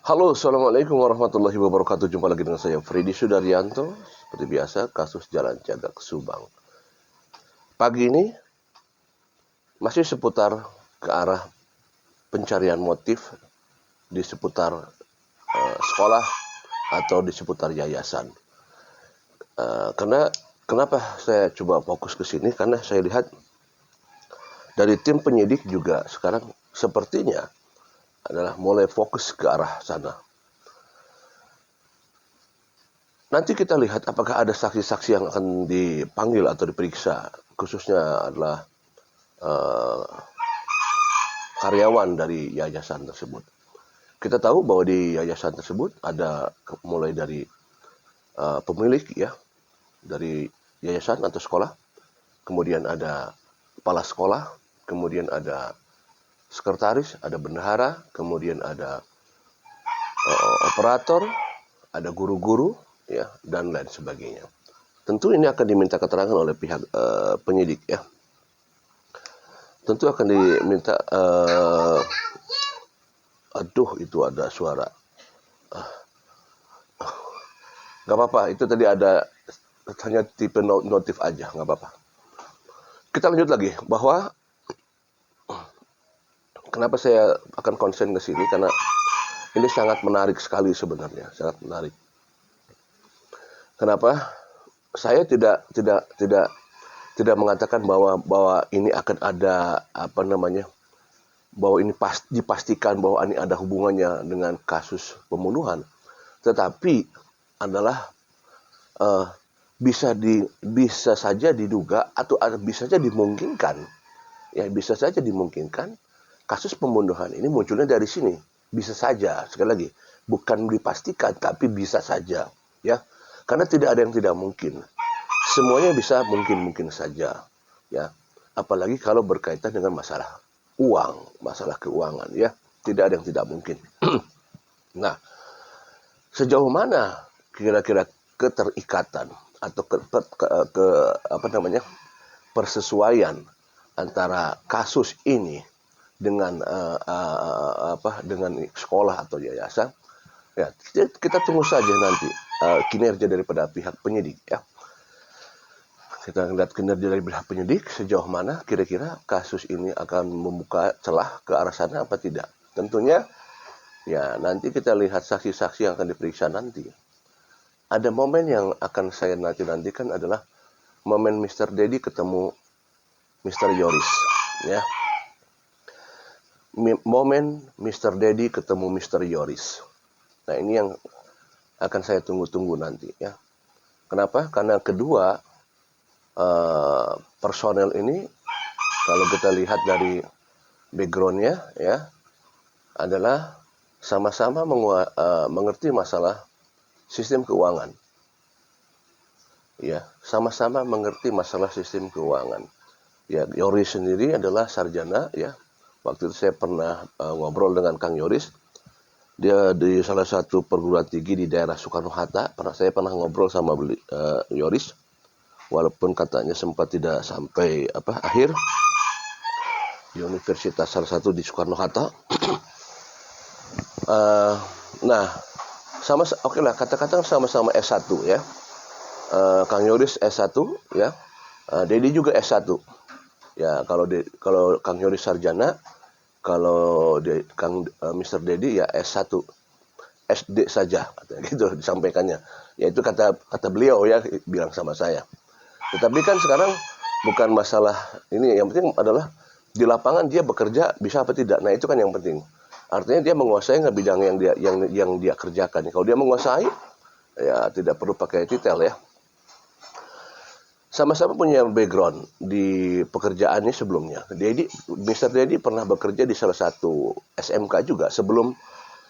Halo, Assalamualaikum warahmatullahi wabarakatuh. Jumpa lagi dengan saya, Freddy Sudaryanto. Seperti biasa, kasus Jalan Cagak Subang. Pagi ini masih seputar ke arah pencarian motif di seputar sekolah atau di seputar yayasan. Karena kenapa saya coba fokus ke sini? Karena saya lihat dari tim penyidik juga sekarang sepertinya adalah mulai fokus ke arah sana. Nanti kita lihat apakah ada saksi-saksi yang akan dipanggil atau diperiksa, khususnya adalah karyawan dari yayasan tersebut. Kita tahu bahwa di yayasan tersebut ada mulai dari pemilik ya, dari yayasan atau sekolah, kemudian ada kepala sekolah, kemudian ada sekretaris, ada bendahara, kemudian ada operator, ada guru-guru, ya, dan lain sebagainya. Tentu ini akan diminta keterangan oleh pihak penyidik, ya. Tentu akan diminta, aduh itu ada suara. Gak apa-apa, itu tadi ada hanya tipe notif aja, gak apa-apa. Kita lanjut lagi, bahwa kenapa saya akan konsen ke sini, karena ini sangat menarik sekali sebenarnya, sangat menarik. Kenapa? Saya tidak mengatakan bahwa ini akan ada bahwa ini dipastikan bahwa ini ada hubungannya dengan kasus pembunuhan, tetapi adalah bisa saja diduga atau bisa saja dimungkinkan, ya bisa saja dimungkinkan kasus pembunuhan ini munculnya dari sini, bisa saja, sekali lagi bukan dipastikan tapi bisa saja, ya, karena tidak ada yang tidak mungkin. Semuanya bisa mungkin saja, ya. Apalagi kalau berkaitan dengan masalah uang, masalah keuangan, ya. Tidak ada yang tidak mungkin. Nah, sejauh mana kira-kira keterikatan atau persesuaian antara kasus ini dengan dengan sekolah atau yayasan? Ya, kita tunggu saja nanti kinerja daripada pihak penyidik, ya. Kita lihat kinerja dari pihak penyidik sejauh mana kira-kira kasus ini akan membuka celah ke arah sana apa tidak. Tentunya ya nanti kita lihat saksi-saksi yang akan diperiksa nanti. Ada momen yang akan saya nantikan adalah momen Mr. Dedi ketemu Mr. Yoris, ya. Momen Mr. Dedi ketemu Mr. Yoris. Nah, ini yang akan saya tunggu-tunggu nanti, ya. Kenapa? Karena kedua personel ini, kalau kita lihat dari backgroundnya, ya, adalah sama-sama mengerti masalah sistem keuangan, ya, sama-sama mengerti masalah sistem keuangan. Ya, Yoris sendiri adalah sarjana, ya. Waktu itu saya pernah ngobrol dengan Kang Yoris. Dia di salah satu perguruan tinggi di daerah Soekarno-Hatta. Saya pernah ngobrol sama Yoris. Walaupun katanya sempat tidak sampai akhir di universitas salah satu di Soekarno-Hatta. Nah, oke lah, kata-kata sama-sama S1, ya. Kang Yoris S1, ya. Dedi juga S1. Ya, kalau Kang Yoris sarjana, kalau Mr. Dedi ya S1. SD saja, gitu disampaikannya. Ya itu kata beliau, ya, bilang sama saya. Tetapi kan sekarang bukan masalah ini, yang penting adalah di lapangan dia bekerja bisa apa tidak. Nah, itu kan yang penting. Artinya dia menguasai nggak bidang yang dia kerjakan. Kalau dia menguasai, ya tidak perlu pakai titel, ya. Sama-sama punya background di pekerjaannya sebelumnya. Mr. Dedi pernah bekerja di salah satu SMK juga sebelum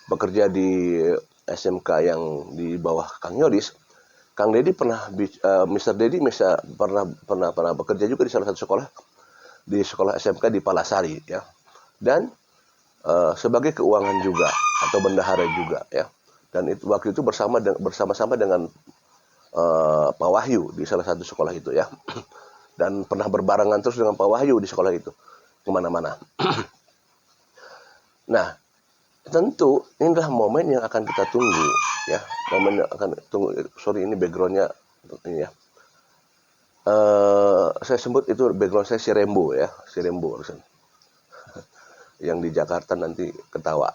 bekerja di SMK yang di bawah Kang Yoris. Kang Dedi Mr. Dedi pernah bekerja juga di salah satu sekolah, di sekolah SMK di Palasari, ya. Dan sebagai keuangan juga atau bendahara juga, ya. Dan waktu itu bersama-sama dengan Pak Wahyu di salah satu sekolah itu, ya. Dan pernah berbarengan terus dengan Pak Wahyu di sekolah itu kemana-mana. Nah, tentu inilah momen yang akan kita tunggu, ya. Momen yang akan tunggu. Sorry, ini backgroundnya ini ya. Saya sebut itu background saya si Rembo ya, si Rembo yang di Jakarta nanti ketawa.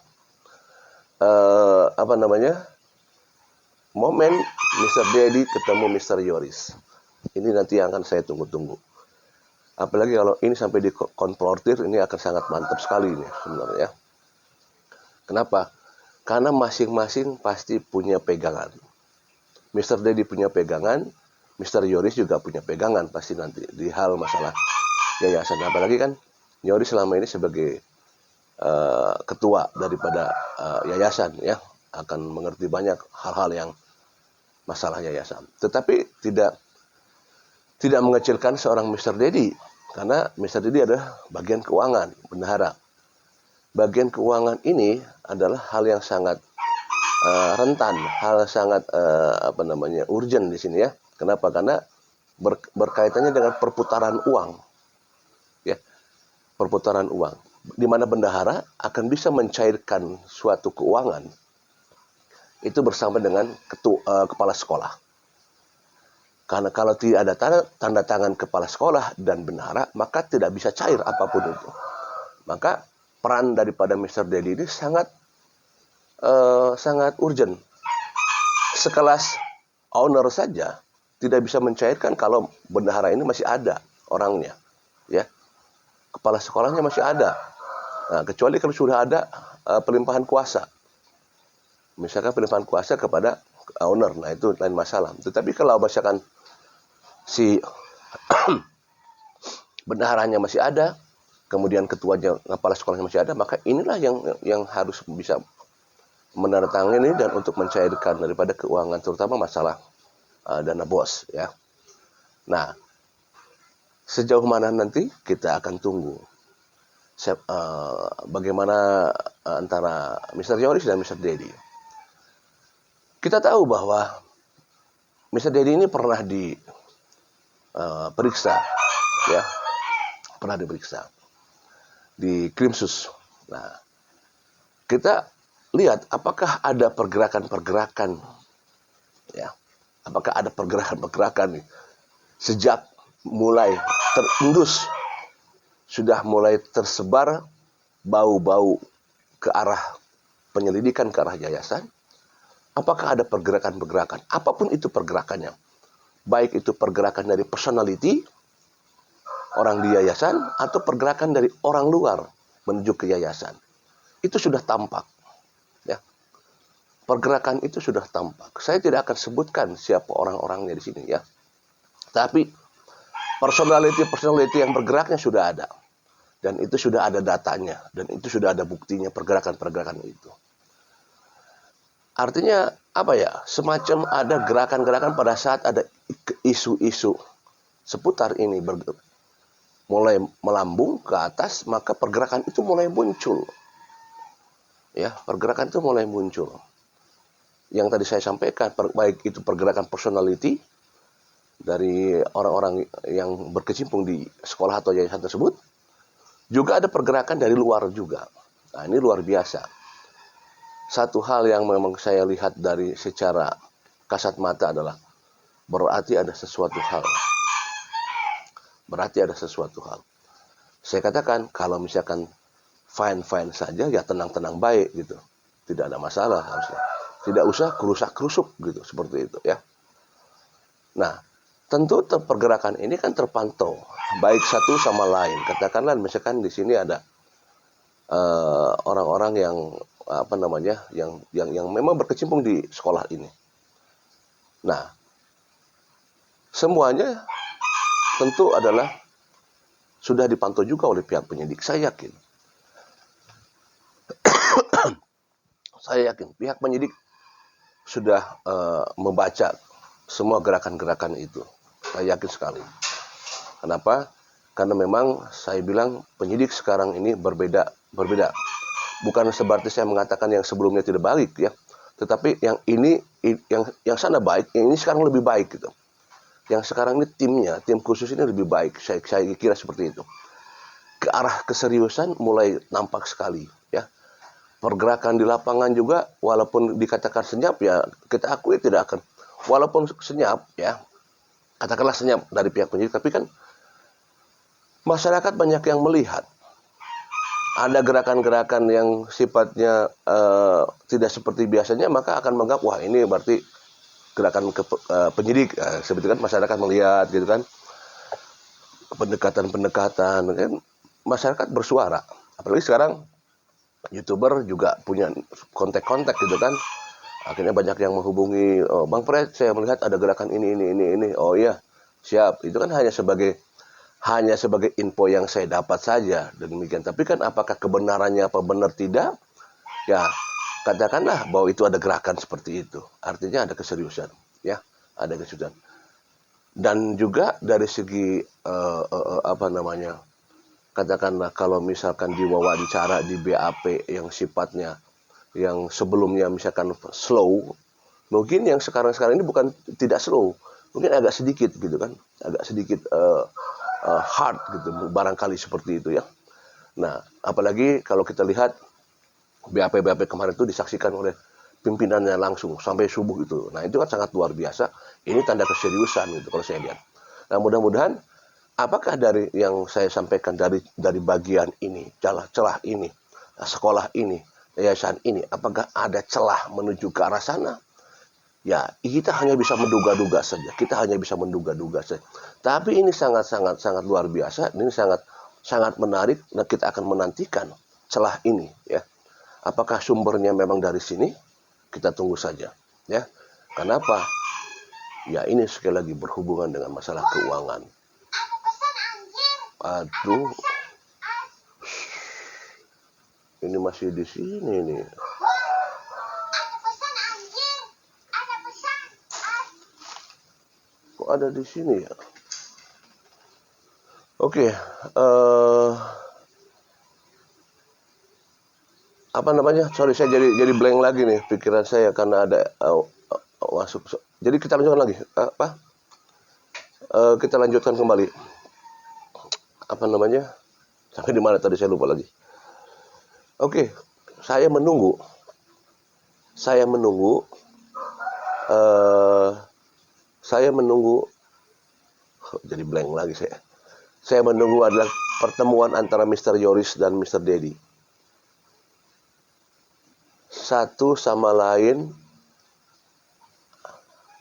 Apa namanya? Momen Mr. Dedi ketemu Mr. Yoris. Ini nanti yang akan saya tunggu-tunggu. Apalagi kalau ini sampai dikonfrontir, ini akan sangat mantap sekali ini sebenarnya. Kenapa? Karena masing-masing pasti punya pegangan. Mr. Dedi punya pegangan, Mr. Yoris juga punya pegangan pasti nanti di hal masalah yayasan. Apalagi kan Yoris selama ini sebagai ketua daripada yayasan ya, akan mengerti banyak hal-hal yang masalah yayasan. Tetapi tidak mengecilkan seorang Mr. Dedi, karena Mr. Dedi adalah bagian keuangan, bendahara. Bagian keuangan ini adalah hal yang sangat rentan, hal sangat urgent di sini ya. Kenapa? Karena berkaitannya dengan perputaran uang, ya, perputaran uang, di mana bendahara akan bisa mencairkan suatu keuangan itu bersama dengan kepala sekolah. Karena kalau tidak ada tanda tangan kepala sekolah dan bendahara, maka tidak bisa cair apapun itu. Maka peran daripada Mr. Dedi ini sangat urgent. Sekelas owner saja tidak bisa mencairkan kalau bendahara ini masih ada orangnya, ya. Kepala sekolahnya masih ada. Nah, kecuali kalau sudah ada pelimpahan kuasa. Misalkan pelimpahan kuasa kepada owner, nah itu lain masalah. Tetapi kalau misalkan si bendaharanya masih ada, kemudian ketuanya, kepala sekolahnya masih ada, maka inilah yang harus bisa menandatangani dan untuk mencairkan daripada keuangan, terutama masalah dana bos ya. Nah, sejauh mana nanti kita akan tunggu bagaimana antara Mr. Yoris dan Mr. Dedi. Kita tahu bahwa Mr. Dedi ini pernah diperiksa ya, pernah diperiksa di Krimsus. Nah, kita lihat apakah ada pergerakan-pergerakan ya. Apakah ada pergerakan-pergerakan sejak mulai terendus, sudah mulai tersebar bau-bau ke arah penyelidikan, ke arah yayasan? Apakah ada pergerakan-pergerakan? Apapun itu pergerakannya. Baik itu pergerakan dari personality orang di yayasan atau pergerakan dari orang luar menuju ke yayasan. Itu sudah tampak. Pergerakan itu sudah tampak. Saya tidak akan sebutkan siapa orang-orangnya di sini ya. Tapi personality yang bergeraknya sudah ada. Dan itu sudah ada datanya. Dan itu sudah ada buktinya, pergerakan-pergerakan itu. Artinya apa ya? Semacam ada gerakan-gerakan pada saat ada isu-isu seputar ini mulai melambung ke atas, maka pergerakan itu mulai muncul. Ya, pergerakan itu mulai muncul. Yang tadi saya sampaikan, baik itu pergerakan personality dari orang-orang yang berkecimpung di sekolah atau yayasan tersebut, juga ada pergerakan dari luar juga. Nah, ini luar biasa. Satu hal yang memang saya lihat dari secara kasat mata adalah berarti ada sesuatu hal. Berarti ada sesuatu hal. Saya katakan kalau misalkan fine-fine saja, ya tenang-tenang baik gitu. Tidak ada masalah harusnya. Tidak usah kerusak-kerusuk gitu, seperti itu ya. Nah, tentu pergerakan ini kan terpantau baik satu sama lain. Katakanlah misalkan di sini ada orang-orang yang yang memang berkecimpung di sekolah ini. Nah, semuanya tentu adalah sudah dipantau juga oleh pihak penyidik, saya yakin. Saya yakin pihak penyidik sudah membaca semua gerakan-gerakan itu. Saya yakin sekali. Kenapa? Karena memang saya bilang penyidik sekarang ini berbeda. Bukan seperti saya mengatakan yang sebelumnya tidak baik ya. Tetapi yang ini yang sana baik, yang ini sekarang lebih baik gitu. Yang sekarang ini tim khusus ini lebih baik. Saya kira seperti itu. Ke arah keseriusan mulai nampak sekali ya. pergerakan di lapangan juga walaupun dikatakan senyap ya kita akui tidak akan, walaupun senyap ya, katakanlah senyap dari pihak penyidik, tapi kan masyarakat banyak yang melihat ada gerakan-gerakan yang sifatnya tidak seperti biasanya, maka akan menganggap wah ini berarti gerakan penyidik. Sebetulnya kan masyarakat melihat gitu kan, pendekatan-pendekatan kan, masyarakat bersuara. Apalagi sekarang YouTuber juga punya kontak-kontak gitu kan. Akhirnya banyak yang menghubungi, oh, Bang Fred, saya melihat ada gerakan ini. Oh iya, siap. Itu kan hanya sebagai info yang saya dapat saja demikian. Tapi kan apakah kebenarannya apa benar tidak? Ya, katakanlah bahwa itu ada gerakan seperti itu. Artinya ada keseriusan, ya, ada keseriusan. Dan juga dari segi katakanlah kalau misalkan diwawancara di BAP yang sifatnya yang sebelumnya misalkan slow, mungkin yang sekarang ini bukan tidak slow, mungkin agak sedikit gitu kan, agak sedikit hard gitu, barangkali seperti itu ya. Nah, apalagi kalau kita lihat BAP kemarin itu disaksikan oleh pimpinannya langsung sampai subuh itu. Nah, itu kan sangat luar biasa. Ini tanda keseriusan gitu kalau saya lihat. Nah, mudah-mudahan apakah dari yang saya sampaikan dari bagian ini, celah ini, sekolah ini, yayasan ini, apakah ada celah menuju ke arah sana? Ya, kita hanya bisa menduga-duga saja. Tapi ini sangat luar biasa. Ini sangat menarik dan kita akan menantikan celah ini ya. Apakah sumbernya memang dari sini? Kita tunggu saja ya. Kenapa? Ya ini sekali lagi berhubungan dengan masalah keuangan. Aduh. Ini masih di sini nih. Kok ada di sini ya? Oke, apa namanya? Sorry, saya jadi blank lagi nih pikiran saya karena ada masuk. Jadi kita lanjutkan lagi. Kita lanjutkan kembali. Apa namanya? Sampai di mana tadi saya lupa lagi. Oke, saya menunggu. Saya menunggu. Jadi blank lagi saya. Saya menunggu adalah pertemuan antara Mr. Yoris dan Mr. Dedi. Satu sama lain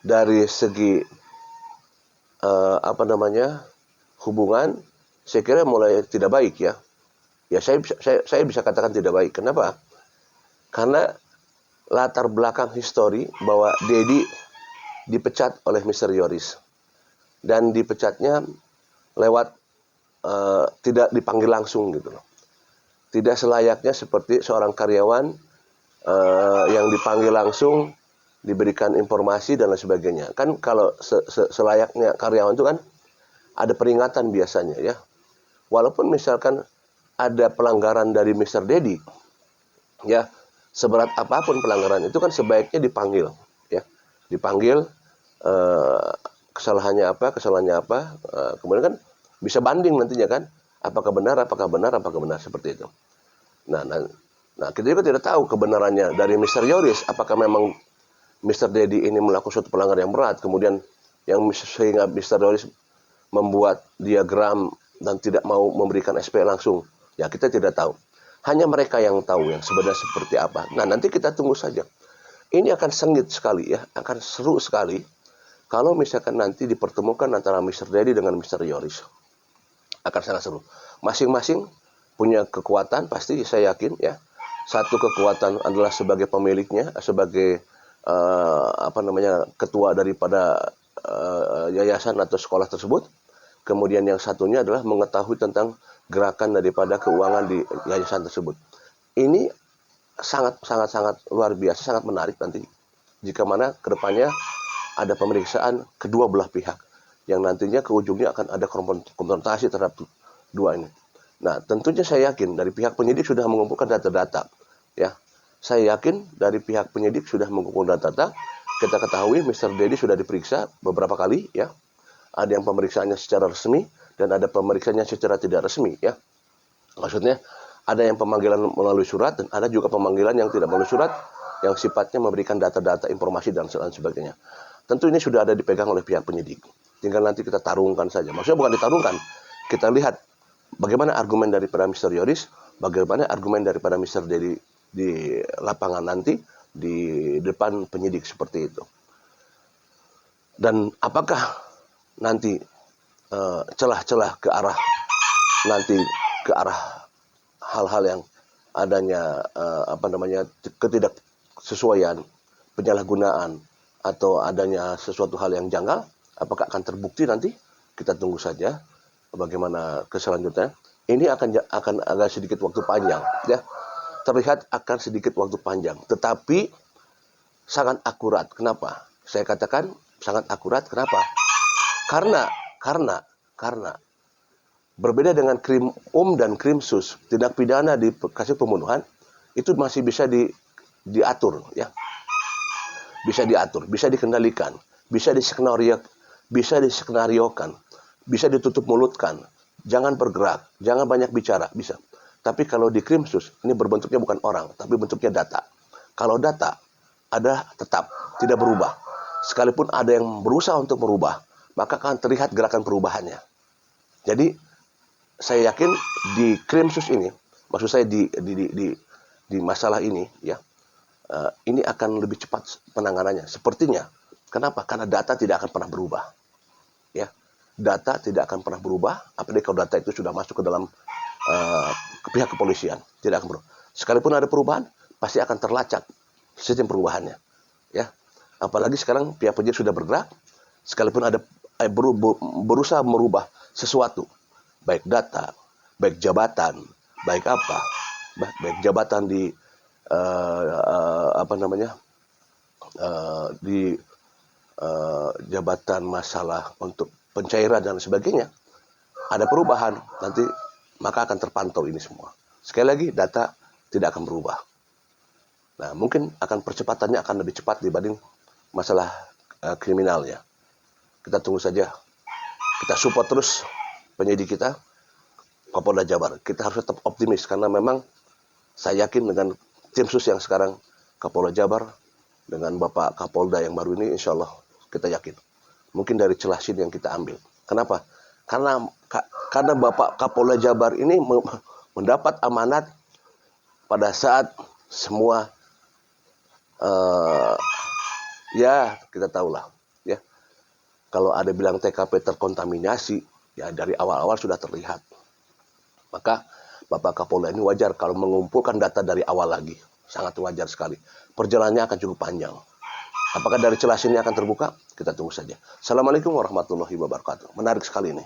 dari segi hubungan, saya kira mulai tidak baik ya. Ya saya bisa katakan tidak baik. Kenapa? Karena latar belakang histori bahwa Dedi dipecat oleh Mr. Yoris dan dipecatnya lewat tidak dipanggil langsung gitu loh. Tidak selayaknya seperti seorang karyawan yang dipanggil langsung, diberikan informasi dan lain sebagainya. Kan kalau selayaknya karyawan itu kan ada peringatan biasanya ya. Walaupun misalkan ada pelanggaran dari Mr. Dedi, ya seberat apapun pelanggaran itu kan sebaiknya dipanggil, ya dipanggil kesalahannya apa, kemudian kan bisa banding nantinya kan, apakah benar seperti itu. Nah, kita juga tidak tahu kebenarannya dari Mr. Yoris, apakah memang Mr. Dedi ini melakukan suatu pelanggaran yang berat, kemudian sehingga Mr. Yoris membuat diagram dan tidak mau memberikan SP langsung. Ya, kita tidak tahu. Hanya mereka yang tahu yang sebenarnya seperti apa. Nah, nanti kita tunggu saja. Ini akan sengit sekali ya, akan seru sekali kalau misalkan nanti dipertemukan antara Mr. Dedi dengan Mr. Yoris. Akan sangat seru. Masing-masing punya kekuatan, pasti saya yakin ya. Satu kekuatan adalah sebagai pemiliknya, sebagai ketua daripada yayasan atau sekolah tersebut. Kemudian yang satunya adalah mengetahui tentang gerakan daripada keuangan di yayasan tersebut. Ini sangat luar biasa, sangat menarik nanti. Jika mana kedepannya ada pemeriksaan kedua belah pihak yang nantinya ke ujungnya akan ada konfrontasi terhadap dua ini. Nah, tentunya saya yakin dari pihak penyidik sudah mengumpulkan data-data. Ya, saya yakin dari pihak penyidik sudah mengumpulkan data-data. Kita ketahui Mr. Dedi sudah diperiksa beberapa kali, ya. Ada yang pemeriksaannya secara resmi dan ada pemeriksaannya secara tidak resmi, ya. Maksudnya Ada yang pemanggilan melalui surat dan ada juga pemanggilan yang tidak melalui surat yang sifatnya memberikan data-data informasi dan sebagainya. Tentu ini sudah ada dipegang oleh pihak penyidik. Tinggal nanti kita tarungkan saja. Maksudnya bukan ditarungkan. Kita lihat bagaimana argumen daripada Mr. Yoris, bagaimana argumen daripada Mr. Dedi di lapangan nanti di depan penyidik seperti itu. Dan apakah nanti celah-celah ke arah hal-hal yang adanya ketidaksesuaian, penyalahgunaan atau adanya sesuatu hal yang janggal, apakah akan terbukti nanti? Kita tunggu saja bagaimana keselanjutnya. Ini akan agak sedikit waktu panjang, ya. Terlihat akan sedikit waktu panjang, tetapi sangat akurat. Kenapa? Saya katakan sangat akurat. Kenapa? Karena berbeda dengan krim dan krim sus, tindak pidana di kasus pembunuhan itu masih bisa diatur, ya. Bisa diatur, bisa dikendalikan, bisa diskenariokan, bisa ditutup mulutkan, jangan bergerak, jangan banyak bicara, bisa. Tapi kalau di krim sus, ini berbentuknya bukan orang, tapi bentuknya data. Kalau data ada tetap, tidak berubah. Sekalipun ada yang berusaha untuk merubah, maka akan terlihat gerakan perubahannya. Jadi saya yakin di krim sus ini, maksud saya di masalah ini, ya, ini akan lebih cepat penanganannya. Sepertinya, kenapa? Karena data tidak akan pernah berubah, ya. Data tidak akan pernah berubah, apalagi kalau data itu sudah masuk ke dalam ke pihak kepolisian, tidak akan berubah. Sekalipun ada perubahan, pasti akan terlacak sistem perubahannya, ya. Apalagi sekarang pihak penyidik sudah bergerak, sekalipun ada berusaha merubah sesuatu, baik data, baik jabatan, baik jabatan di jabatan masalah untuk pencairan dan sebagainya, ada perubahan, nanti maka akan terpantau ini semua. Sekali lagi, data tidak akan berubah. Nah, mungkin percepatannya akan lebih cepat dibanding masalah kriminalnya. Kita tunggu saja. Kita support terus penyidik kita, Kapolda Jabar. Kita harus tetap optimis karena memang saya yakin dengan tim sus yang sekarang Kapolda Jabar dengan Bapak Kapolda yang baru ini, insya Allah kita yakin. Mungkin dari celah sini yang kita ambil. Kenapa? Karena Bapak Kapolda Jabar ini mendapat amanat pada saat semua ya kita tahulah, ya. Kalau ada bilang TKP terkontaminasi, ya dari awal-awal sudah terlihat. Maka Bapak Kapolda ini wajar kalau mengumpulkan data dari awal lagi. Sangat wajar sekali. Perjalanannya akan cukup panjang. Apakah dari celah sini akan terbuka? Kita tunggu saja. Assalamualaikum warahmatullahi wabarakatuh. Menarik sekali ini.